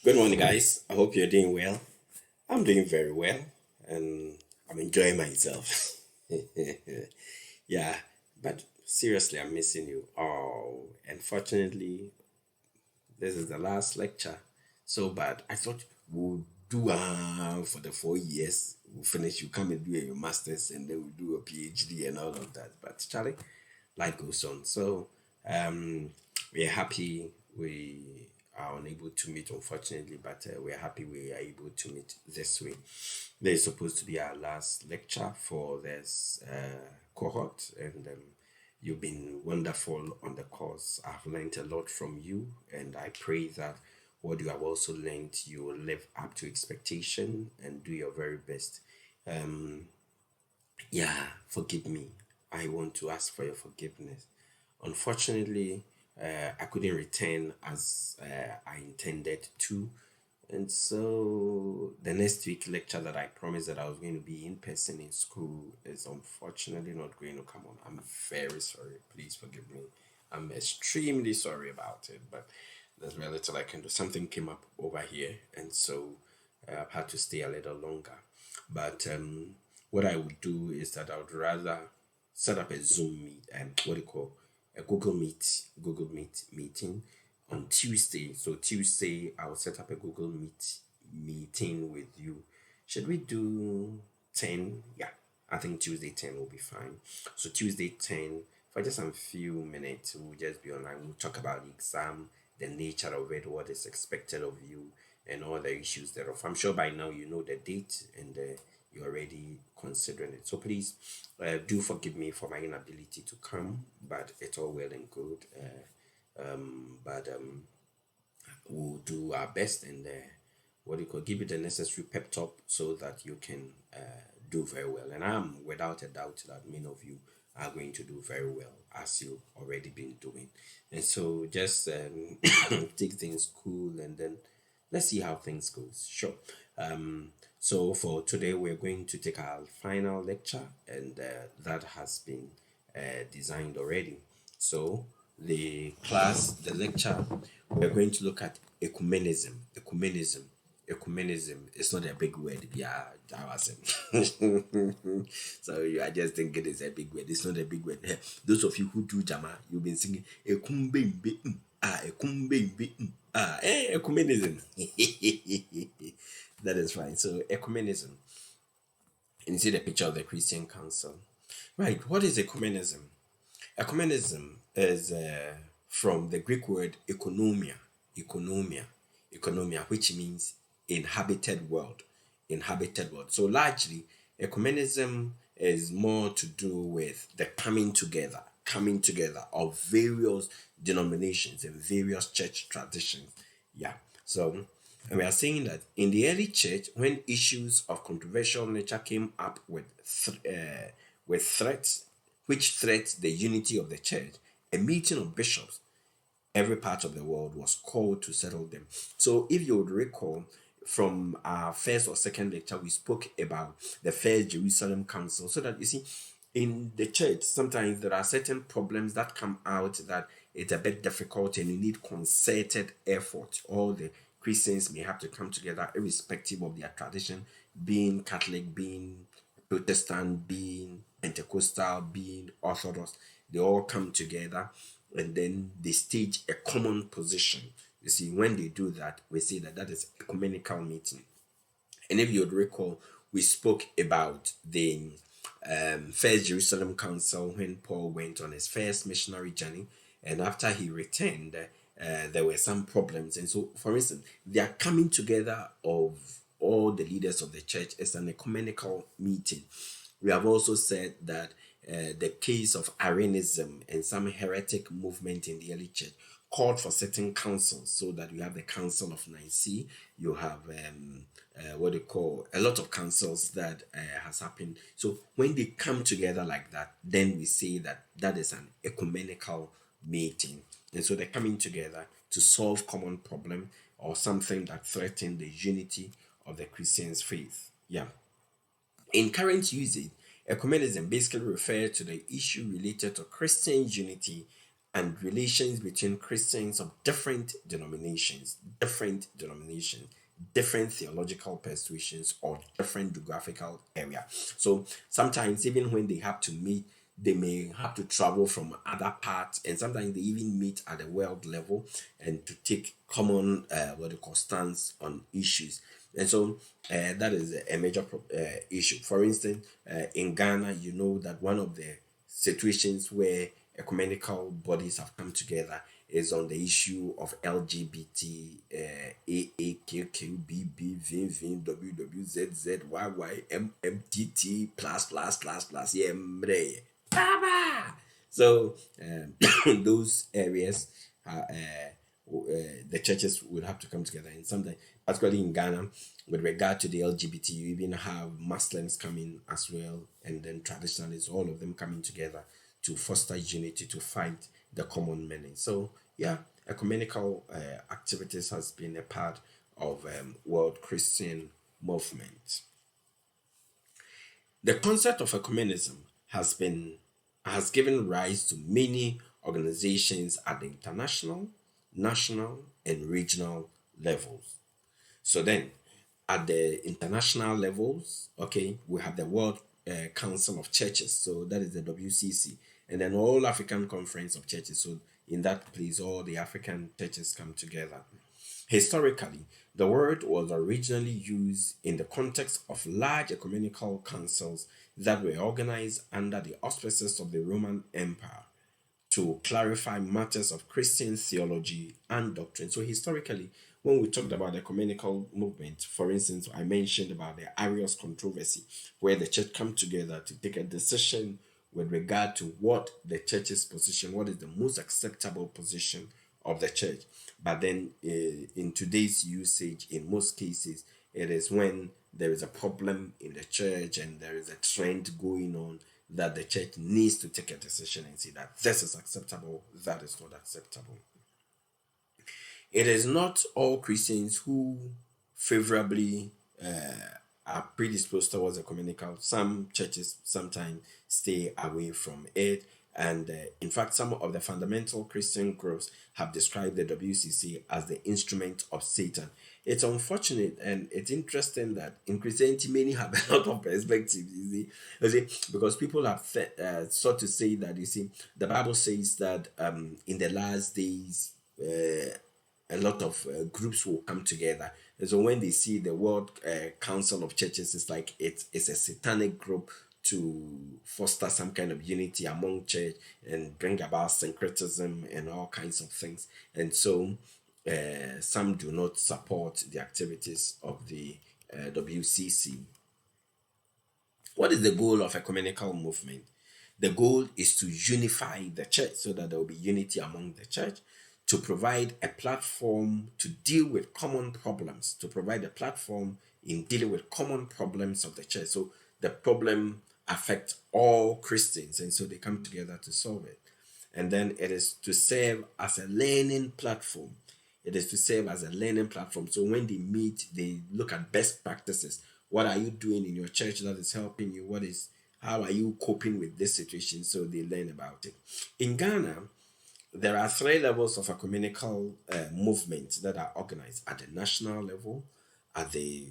Good morning, guys. I hope you're doing well. I'm doing very well, and I'm enjoying myself. Yeah, but seriously, I'm missing you. Oh, unfortunately, this is the last lecture. So bad. I thought we'll do for the 4 years. We'll finish. You come and do your masters, and then we'll do a PhD and all of that. But Charlie, life goes on. So um, we're happy we are unable to meet, unfortunately, but we're happy we are able to meet this way. This is supposed to be our last lecture for this cohort, and you've been wonderful on the course. I've learned a lot from you, and I pray that what you have also learned, you will live up to expectation and do your very best. Yeah, forgive me. I want to ask for your forgiveness. Unfortunately, I couldn't return as I intended to. And so the next week lecture that I promised that I was going to be in person in school is unfortunately not going to come on. I'm very sorry. Please forgive me. I'm extremely sorry about it, but there's very little I can do. Something came up over here, and so I've had to stay a little longer. But what I would do is that I would rather set up a Zoom meet and what do you call a Google Meet meeting on Tuesday. So Tuesday I'll set up a Google Meet meeting with you. Should we do 10? Yeah, I think Tuesday 10 will be fine. So Tuesday 10 for just a few minutes we'll just be online. We'll talk about the exam, the nature of it, what is expected of you, and all the issues thereof. I'm sure by now you know the date and you're already considering it. So please do forgive me for my inability to come, but it's all well and good. But we'll do our best and what you could give you the necessary pep talk so that you can do very well. And I'm without a doubt that many of you are going to do very well as you've already been doing. And so just take things cool and then let's see how things goes. Sure. So for today, we're going to take our final lecture, and that has been designed already. So the lecture, we're going to look at ecumenism. Ecumenism. It's not a big word. Yeah, that was it. So you are just thinking it's a big word. It's not a big word. Those of you who do Jama, you've been singing ecumbembe. Ecumbembe. Ecumenism. That is fine. So ecumenism. And you see the picture of the Christian Council. Right. What is ecumenism? Ecumenism is from the Greek word economia, economia, which means inhabited world, inhabited world. So largely, ecumenism is more to do with the coming together of various denominations and various church traditions. Yeah. So, and we are saying that in the early church, when issues of controversial nature came up with threats which threat the unity of the church, a meeting of bishops every part of the world was called to settle them. So, if you would recall from our first or second lecture, we spoke about the First Jerusalem Council. So that you see, in the church, sometimes there are certain problems that come out that it's a bit difficult and you need concerted effort. All the Christians may have to come together, irrespective of their tradition, being Catholic, being Protestant, being Pentecostal, being Orthodox. They all come together and then they stage a common position. You see, when they do that, we say that that is ecumenical meeting. And if you would recall, we spoke about the First Jerusalem Council when Paul went on his first missionary journey, and after he returned, there were some problems. And so, for instance, they are coming together of all the leaders of the church as an ecumenical meeting. We have also said that the case of Arianism and some heretic movement in the early church called for certain councils, so that you have the Council of Nicaea, you have what they call a lot of councils that has happened. So when they come together like that, then we say that that is an ecumenical meeting, and so they're coming together to solve common problem or something that threaten the unity of the Christian's faith. Yeah. In current usage, ecumenism basically refers to the issue related to Christian unity and relations between Christians of different denominations, different theological persuasions, or different geographical area. So sometimes even when they have to meet, they may have to travel from other parts, and sometimes they even meet at the world level and to take common what they call stance on issues. And so that is a major issue. For instance, in Ghana, you know that one of the situations where ecumenical bodies have come together is on the issue of LGBT, AAKQ, plus, yeah, mre. Baba! So those areas, the churches would have to come together, and sometimes, particularly in Ghana, with regard to the LGBT, you even have Muslims coming as well, and then traditionalists, all of them coming together to foster unity to fight the common menace. So yeah, ecumenical activities has been a part of world Christian movement. The concept of ecumenism has given rise to many organizations at the international, national, and regional levels. So then, at the international levels, okay, we have the World Council of Churches, so that is the WCC, and then All African Conference of Churches. So in that place, all the African churches come together. Historically, the word was originally used in the context of large ecumenical councils that were organized under the auspices of the Roman Empire to clarify matters of Christian theology and doctrine. So historically, when we talked about the ecumenical movement, for instance, I mentioned about the Arius controversy, where the church come together to take a decision with regard to what the church's position, what is the most acceptable position of the church. But then in today's usage, in most cases, it is when there is a problem in the church and there is a trend going on that the church needs to take a decision and say that this is acceptable, that is not acceptable. It is not all Christians who favorably are predisposed towards ecumenical. Some churches sometimes stay away from it. And in fact, some of the fundamental Christian groups have described the WCC as the instrument of Satan. It's unfortunate and it's interesting that in Christianity, many have a lot of perspectives, because people have sought to say that, the Bible says that in the last days, a lot of groups will come together. And so when they see the World Council of Churches, it's like it's a satanic group to foster some kind of unity among church and bring about syncretism and all kinds of things. And so some do not support the activities of the WCC. What is the goal of ecumenical movement? The goal is to unify the church so that there will be unity among the church, to provide a platform to deal with common problems, to provide a platform in dealing with common problems of the church. So the problem affects all Christians, and so they come together to solve it. And then it is to serve as a learning platform. It is to serve as a learning platform. So when they meet, they look at best practices. What are you doing in your church that is helping you? How are you coping with this situation? So they learn about it. In Ghana, there are three levels of ecumenical movements that are organized at the national level, at the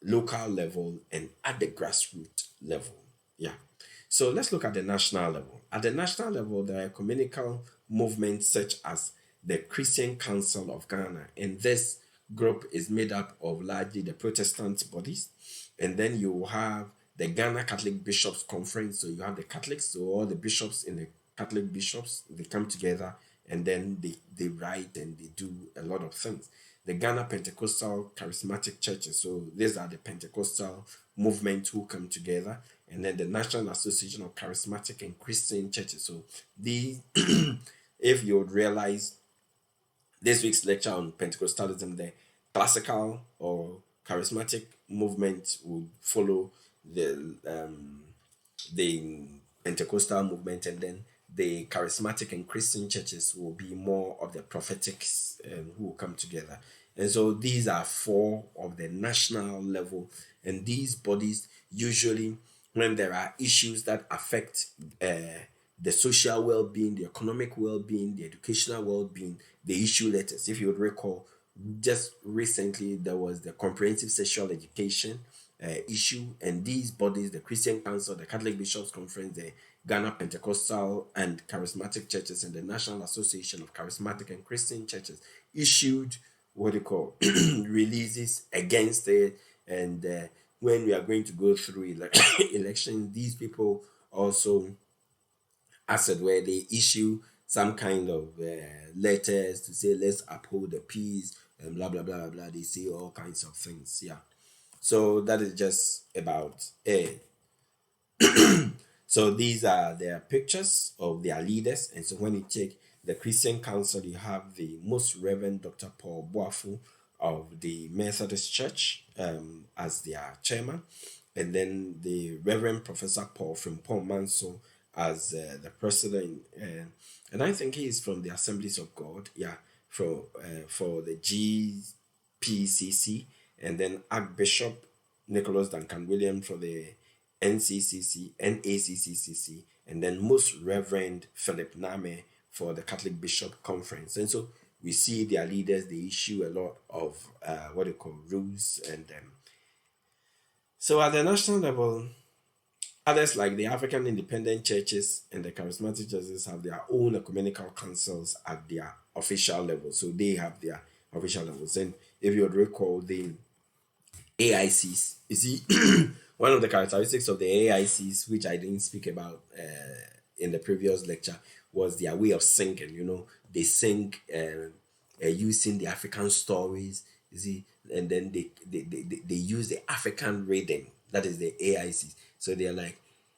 local level, and at the grassroots level. Yeah. So let's look at the national level. At the national level, there are ecumenical movements such as the Christian Council of Ghana, and this group is made up of largely the Protestant bodies. And then you have the Ghana Catholic Bishops Conference. So you have the Catholics, so all the bishops in the Catholic bishops, they come together and then they write and they do a lot of things. The Ghana Pentecostal Charismatic Churches, so these are the Pentecostal movement who come together, and then the National Association of Charismatic and Christian Churches. So these, if you would realize, this week's lecture on Pentecostalism, the classical or charismatic movement would follow the Pentecostal movement, and then the charismatic and Christian churches will be more of the prophetics who will come together. And so these are four of the national level, and these bodies usually, when there are issues that affect the social well-being, the economic well-being, the educational well-being. They issue letters. If you would recall, just recently there was the comprehensive sexual education issue, and these bodies, the Christian Council, the Catholic Bishops Conference, the Ghana Pentecostal and Charismatic Churches, and the National Association of Charismatic and Christian Churches, issued what they call releases against it. And when we are going to go through elections, these people also, as it were, they issue some kind of letters to say let's uphold the peace and blah blah blah blah blah. They say all kinds of things. Yeah. So that is just about it. So these are their pictures of their leaders. And so when you take the Christian Council, you have the Most Reverend Dr. Paul Boafu of the Methodist Church as their chairman, and then the Reverend Professor Paul from Paul Manso as the president. And I think he is from the Assemblies of God, yeah, for the GPCC, and then Archbishop Nicholas Duncan Williams for the NACCCC, and then Most Reverend Philip Name for the Catholic Bishop Conference. And so we see their leaders, they issue a lot of what they call rules. And so at the national level, others like the African independent churches and the charismatic churches have their own ecumenical councils at their official level. So they have their official levels. And if you would recall, the AICs, you see, one of the characteristics of the AICs, which I didn't speak about in the previous lecture, was their way of singing. You know, they sing using the African stories, you see, and then they use the African rhythm. That is the AICs. So they're like,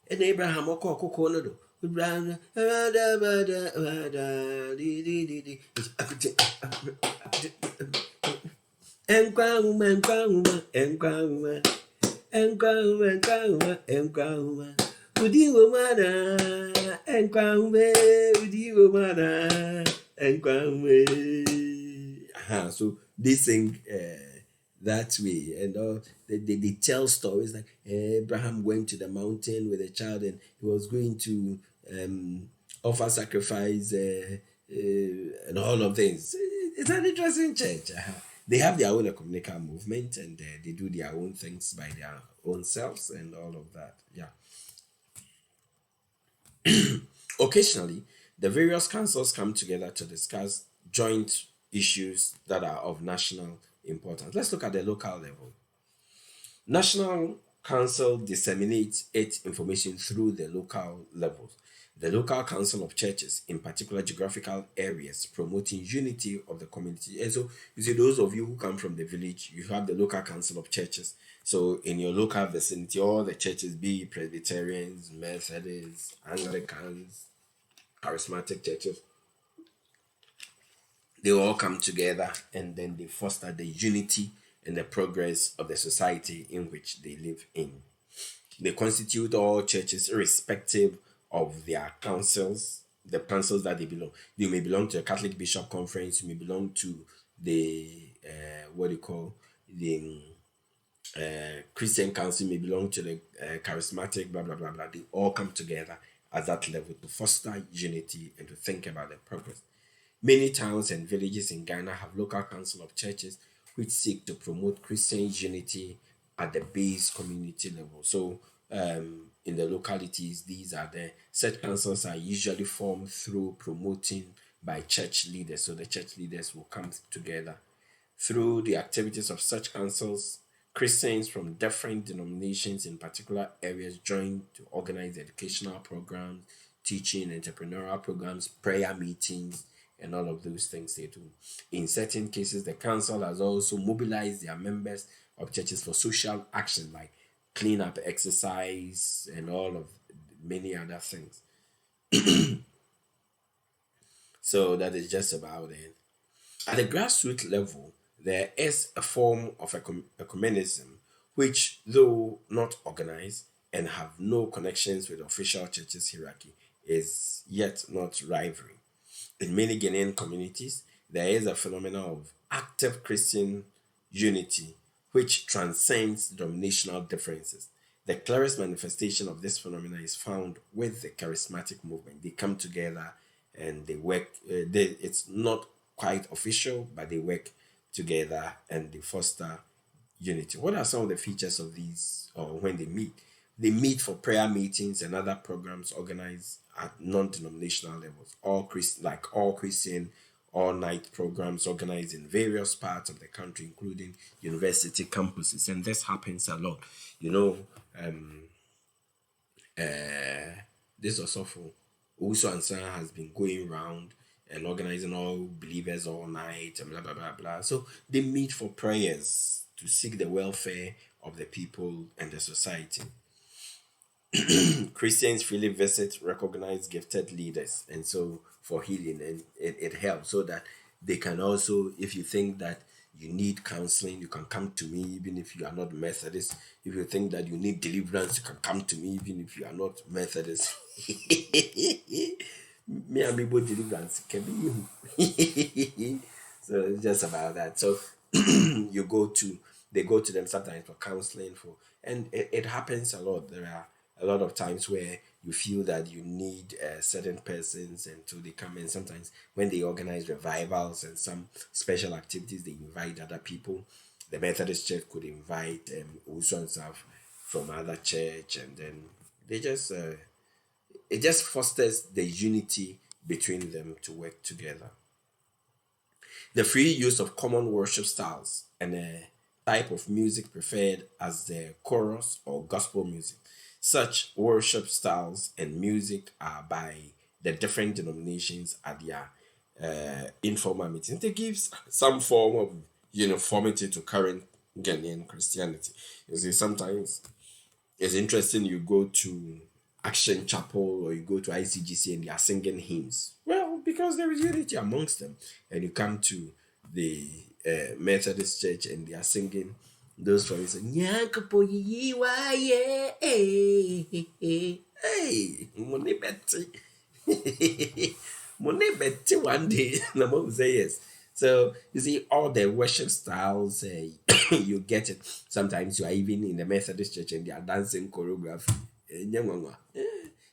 and Abraham Abraham Udiwo mana enkwanwe udiwo mana enkwanwe. So they sing that way, and they tell stories like Abraham went to the mountain with a child and he was going to offer sacrifice and all of things. It's an interesting church. They have their own ecumenical movement, and they do their own things by their own selves and all of that. Yeah. Occasionally, the various councils come together to discuss joint issues that are of national importance. Let's look at the local level. National Council disseminates its information through the local levels. The local council of churches, in particular geographical areas, promoting unity of the community. And so, you see, those of you who come from the village, you have the local council of churches. So, in your local vicinity, all the churches, be Presbyterians, Methodists, Anglicans, charismatic churches, they all come together and then they foster the unity and the progress of the society in which they live in. They constitute all churches irrespective of their councils, the councils that they belong. You may belong to a Catholic Bishop Conference, you may belong to the what do you call the Christian Council, may belong to the charismatic, blah blah blah blah. They all come together at that level to foster unity and to think about the progress. Many towns and villages in Ghana have local council of churches which seek to promote Christian unity at the base community level. So, in the localities, these are the such councils are usually formed through promoting by church leaders. So the church leaders will come together. Through the activities of such councils, Christians from different denominations in particular areas join to organize educational programs, teaching, entrepreneurial programs, prayer meetings, and all of those things they do. In certain cases, the council has also mobilized their members of churches for social action like cleanup exercise and all of many other things. So that is just about it. At the grassroots level, there is a form of ecumenism which, though not organized and have no connections with official churches hierarchy, is yet not rivalry. In many Ghanaian communities, there is a phenomenon of active Christian unity which transcends denominational differences. The clearest manifestation of this phenomenon is found with the charismatic movement. They come together and they work. It's not quite official, but they work together and they foster unity. What are some of the features of these, or when they meet? They meet for prayer meetings and other programs organized at non-denominational levels. All Christian all-night programs organized in various parts of the country, including university campuses, and this happens a lot. You know, um, this Osofo also Ansa has been going around and organizing all believers all night and blah blah blah blah. So they meet for prayers to seek the welfare of the people and the society. Christians freely visit recognized gifted leaders and so for healing, and it helps so that they can also, if you think that you need counseling, you can come to me even if you are not Methodist. If you think that you need deliverance, you can come to me even if you are not Methodist. Me and me both deliverance can be so it's just about that. So they go to them sometimes for counseling for, and it happens a lot. There are a lot of times where you feel that you need certain persons, and so they come in. Sometimes when they organize revivals and some special activities, they invite other people. The Methodist Church could invite also and stuff from other church, and then they just it just fosters the unity between them to work together. The free use of common worship styles and a type of music preferred as the chorus or gospel music. Such worship styles and music are by the different denominations at their informal meetings. It gives some form of uniformity to current Ghanaian Christianity. You see, sometimes it's interesting, you go to Action Chapel or you go to ICGC and they are singing hymns. Well, because there is unity amongst them. And you come to the Methodist Church and they are singing those songs. Nyankopo yiwa ye, hey, money betty. Money betty one day. The mom will say yes. So you see, all the worship styles, you get it. Sometimes you are even in the Methodist church and they are dancing choreography.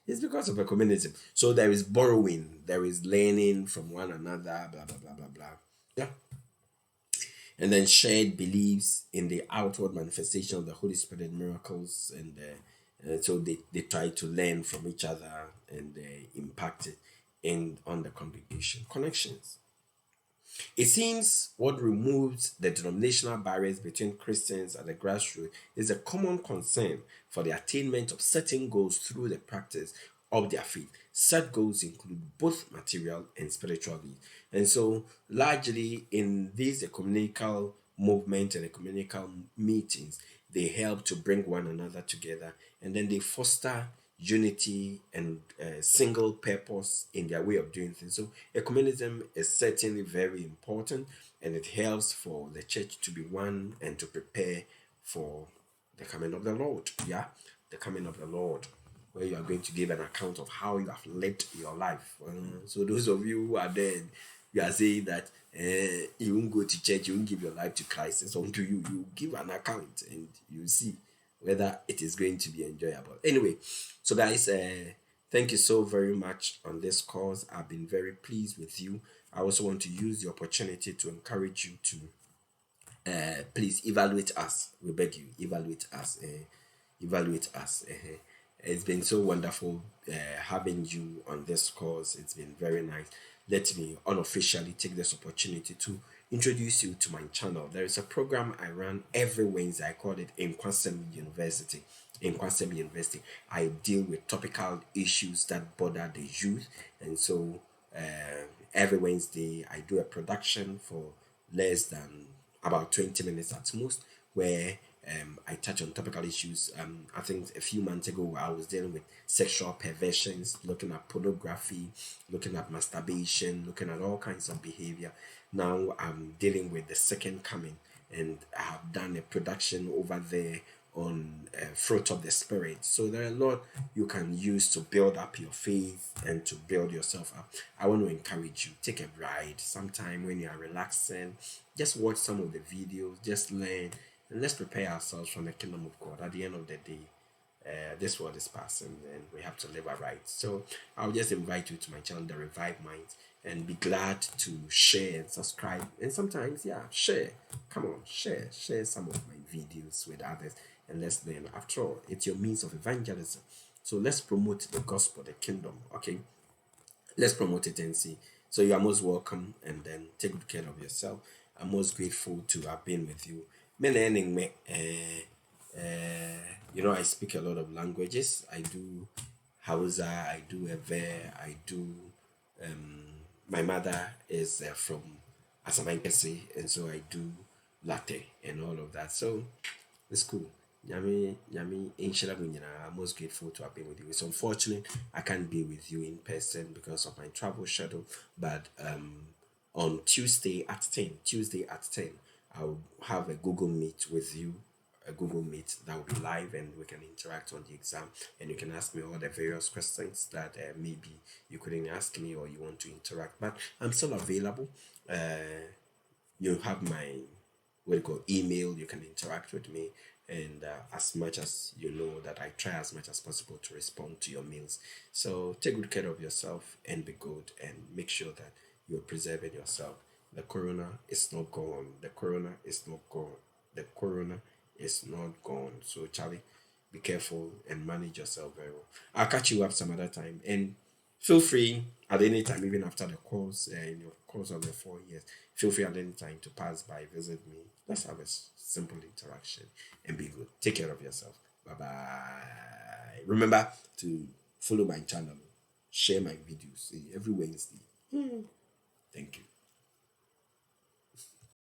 It's because of a communism. So there is borrowing, there is learning from one another, blah blah blah blah blah. Yeah, and then shared beliefs in the outward manifestation of the Holy Spirit and miracles, and so they try to learn from each other and impact it in on the congregation connections. It seems what removes the denominational barriers between Christians at the grassroots is a common concern for the attainment of certain goals through the practice of their faith. Such goals include both material and spiritual needs. And so, largely in these ecumenical movement and ecumenical meetings, they help to bring one another together, and then they foster unity and single purpose in their way of doing things. So ecumenism is certainly very important, and it helps for the church to be one and to prepare for the coming of the Lord. Yeah, the coming of the Lord, where you are going to give an account of how you have lived your life. So those of you who are there, you are saying that you won't go to church, you won't give your life to Christ. It's unto you. You give an account and you see whether it is going to be enjoyable. Anyway, so guys, thank you so very much on this course. I've been very pleased with you. I also want to use the opportunity to encourage you to please evaluate us. We beg you, evaluate us. Evaluate us. It's been so wonderful having you on this course. It's been very nice. Let me unofficially take this opportunity to introduce you to my channel. There is a program I run every Wednesday. I call it Ecumensim University. Ecumensim University. I deal with topical issues that bother the youth, and so every Wednesday I do a production for less than about 20 minutes at most, where I touch on topical issues. I think a few months ago I was dealing with sexual perversions, looking at pornography, looking at masturbation, looking at all kinds of behavior. Now I'm dealing with the second coming, and I have done a production over there on fruit of the spirit. So there are a lot you can use to build up your faith and to build yourself up. I want to encourage you, take a ride sometime when you are relaxing. Just watch some of the videos, just learn, and let's prepare ourselves for the kingdom of God. At the end of the day, This world is passing and we have to live right. So I'll just invite you to my channel, The Revive Mind, and be glad to share and subscribe. And sometimes, yeah, share. Come on, share some of my videos with others, and let's learn. After all, it's your means of evangelism. So let's promote the gospel, the kingdom. Okay, let's promote it and see. So you are most welcome, and then take good care of yourself. I'm most grateful to have been with you. I speak a lot of languages. I do Hausa, I do Ewe, I do. Um, my mother is from Asamankese, and so I do latte and all of that. So it's cool. Yami, I'm most grateful to have been with you. It's unfortunate I can't be with you in person because of my travel schedule, but on Tuesday at 10, I'll have a Google Meet with you, a Google Meet that will be live, and we can interact on the exam, and you can ask me all the various questions that maybe you couldn't ask me or you want to interact. But I'm still available. You have my what you call email. You can interact with me, and as much as you know that I try as much as possible to respond to your mails. So take good care of yourself and be good, and make sure that you're preserving yourself. The corona is not gone. The corona is not gone. The corona is not gone. So Charlie, be careful and manage yourself very well. I'll catch you up some other time, and feel free at any time, even after the course, in your course of the 4 years, feel free at any time to pass by, visit me. Let's have a simple interaction and be good. Take care of yourself. Bye bye. Remember to follow my channel, share my videos every Wednesday. Thank you.